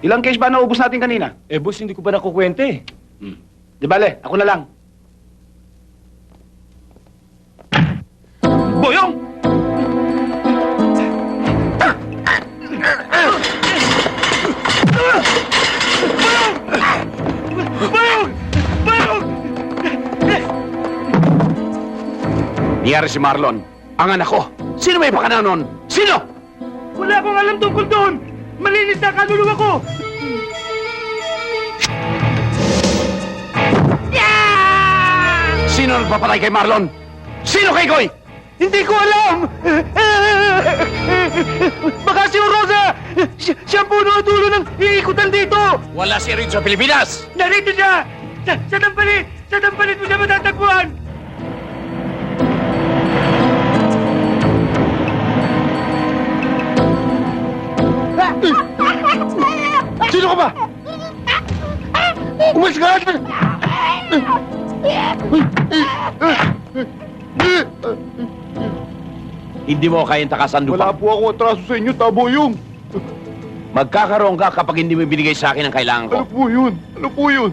Ilang case ba naubos natin kanina? Eh, boss, hindi ko pa nakukwente. Di bale, ako na lang. Boyong! Boyong! Boyong! Niyari si Marlon, ang anak ko. Sino may pakana nun? Sino? Wala akong alam tungkol doon. Malinis na kaluluwa ko. Sino nagpapatay kay Marlon? Sino kay Goy? Hindi ko alam! Baka si Rosa! Siya ang puno at dulo ng iikutan dito! Wala siya rin sa Pilipinas! Narito siya! Sa Tampalit! Sa Tampalit mo siya matatagpuan! Sino ka ba? Umalis ka! Hindi mo kayang takasan lupa. Wala po akong atraso sa inyo, Taboyong. Magkakaroon ka kapag hindi mo binigay sa akin ang kailangan ko. Ano po yun? Ano po yun?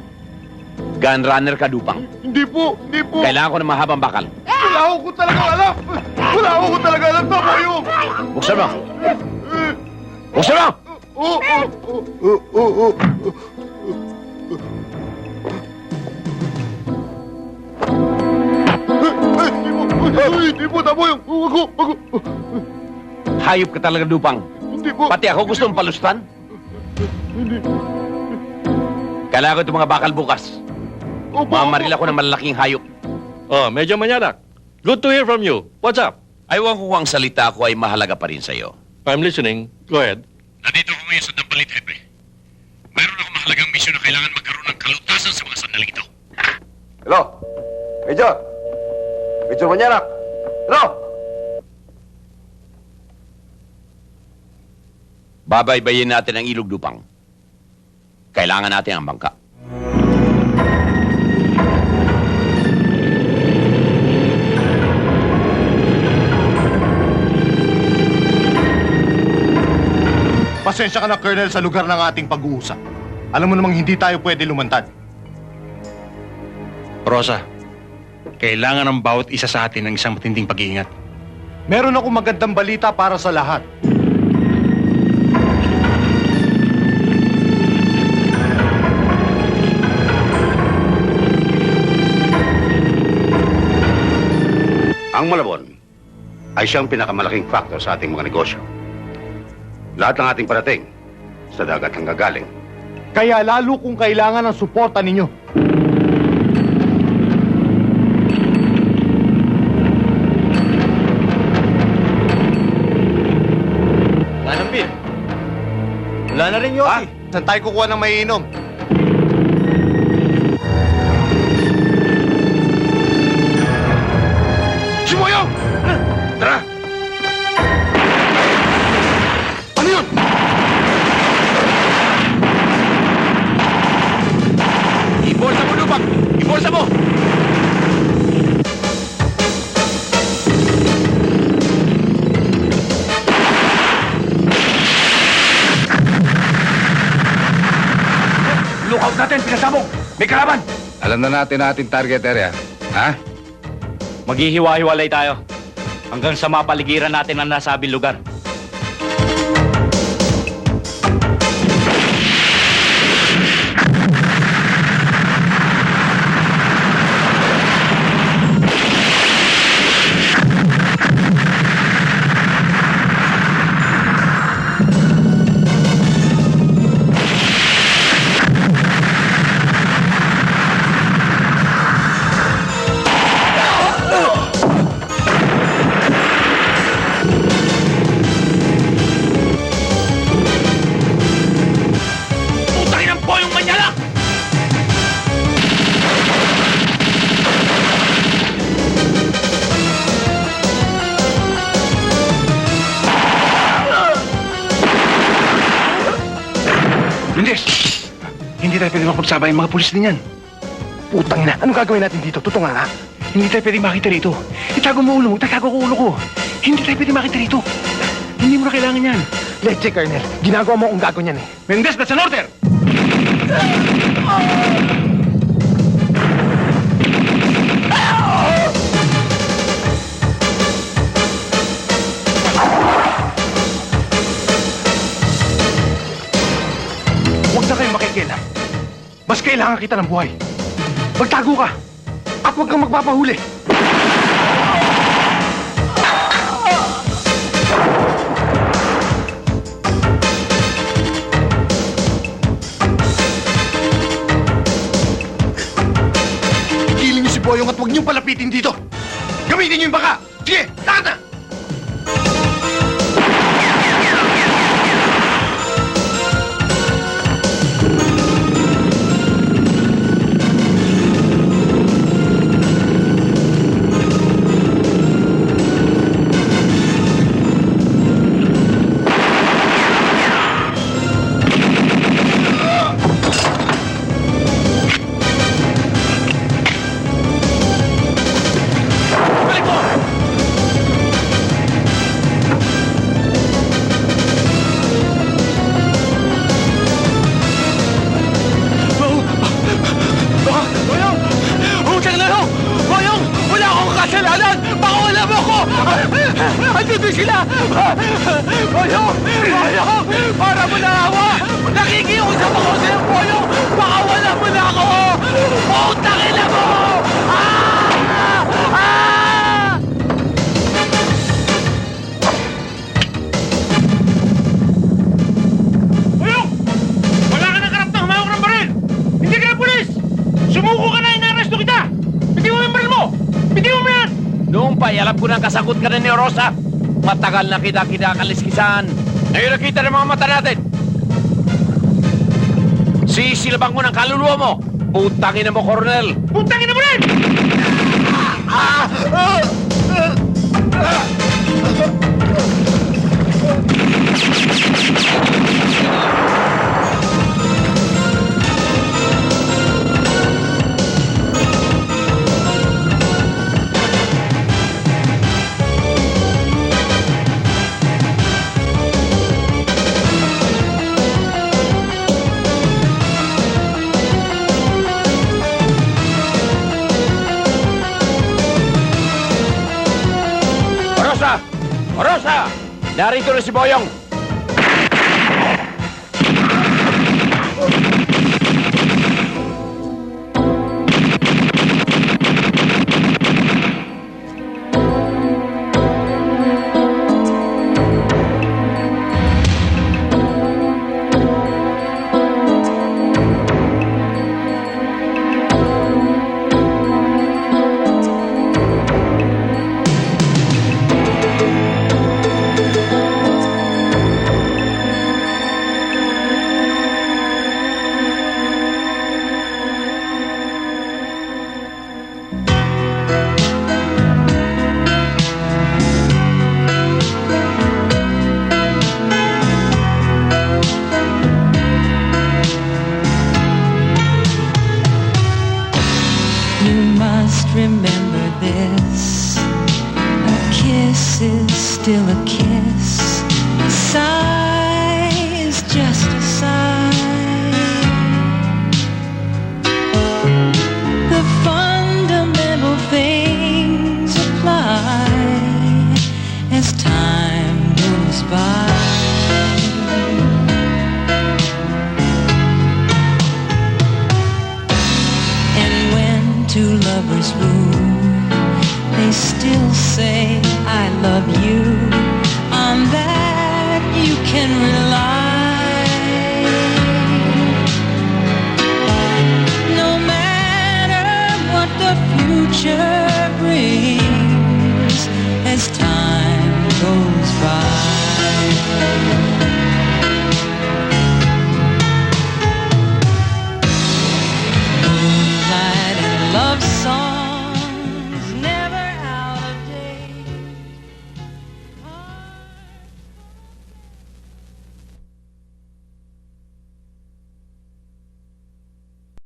Gun runner ka, Dupang. Hindi po, hindi po. Kailangan ko ng mahabang bakal. Wala ko talaga alam. Wala ko talaga alam, Taboyong. Buksan mo! Buksan mo! Hindi po, Taboyong. Wag. Hayop ka talaga, Dupang. Hindi po. Pati ako gusto mong palustan. Hindi. Kailangan ko itong mga bakal bukas. Opo. Mamaril ako ng malalaking hayop. Oh, Medyo Manyanak. Good to hear from you. What's up? Aywan ko kung ang salita ko ay mahalaga pa rin sa'yo. I'm listening. Go ahead. Nandito ko ngayon sa Dampalit, Hepe. Mayroon akong mahalagang misyon na kailangan magkaroon ng kalutasan sa mga sandaling ito. Hello? Major? Major Manyanak? Hello? Babaybayin natin ang ilog, Dupang. Kailangan natin ang bangka. Pasensya ka na, Colonel, sa lugar ng ating pag-uusap. Alam mo namang hindi tayo pwede lumantad. Rosa, kailangan ng bawat isa sa atin ng isang matinding pag-iingat. Meron akong magandang balita para sa lahat. Ang Malabon ay siyang pinakamalaking factor sa ating mga negosyo. Lahat ng ating parating sa dagat ang gagaling. Kaya lalo kung kailangan ng suporta ninyo. Wala nang Bill. Wala na rin, Yossi. Saan tayo kukuha ng maiinom? Simoyong! Tara! Ano yun? Ibolsa mo, Dupang! Ibolsa mo! Lookout natin! Pinasabog! May kalaban! Alam na natin ating target area. Ha? Maghihiwa-hiwalay tayo. Hanggang sa mapaligiran natin ang nasabing lugar. Hindi tayo pwede mapagsabay ang mga pulis din yan. Putang ina, anong gagawin natin dito? Totoo nga. Hindi tayo pwede makita rito. Itago mo ulo mo, tatago ko ulo ko. Hindi tayo pwede makita rito. Hindi mo na kailangan yan. Leche, Colonel. Ginagawa mo kung gago niyan eh. Mendez, that's an order! Huwag na kayong makikila. Mas kailangan kita ng buhay. Magtago ka. At huwag kang magpapahuli. Kiling niyo si Boyong at huwag niyong palapitin dito. Gamitin niyo yung baka. Sige, lakad na! Boyong! Utang na lang! Boyong! Wala akong kasalanan! Pakawala mo ko! Andito sila! Boyong! Boyong! Para mo na awa! Nakikiusap ako sa'yo, Boyong! Pakawala mo na ako! Utangin na mo! Boyong! Wala ka ng karapatang humawak ng baril! Hindi ka na pulis! Sumuko ka na, inaresto kita! Bigyan mo yung baril mo! Bigyan mo yan! Noong pa'y alam ko na kasagot ka na ni Rosa. Matagal na kita kinakaliskisan. Ngayon nakita ng mga mata natin. Sisilabang mo ng kaluluwa mo. Putangin na mo, Colonel! Putangin na mo rin! Rosa! Rosa! Narito na si Boyong! Remember this, a kiss is still a kiss, a sigh is just a sigh. The fundamental things apply as time goes by. Two lovers woo, they still say I love you. On that you can rely. No matter what the future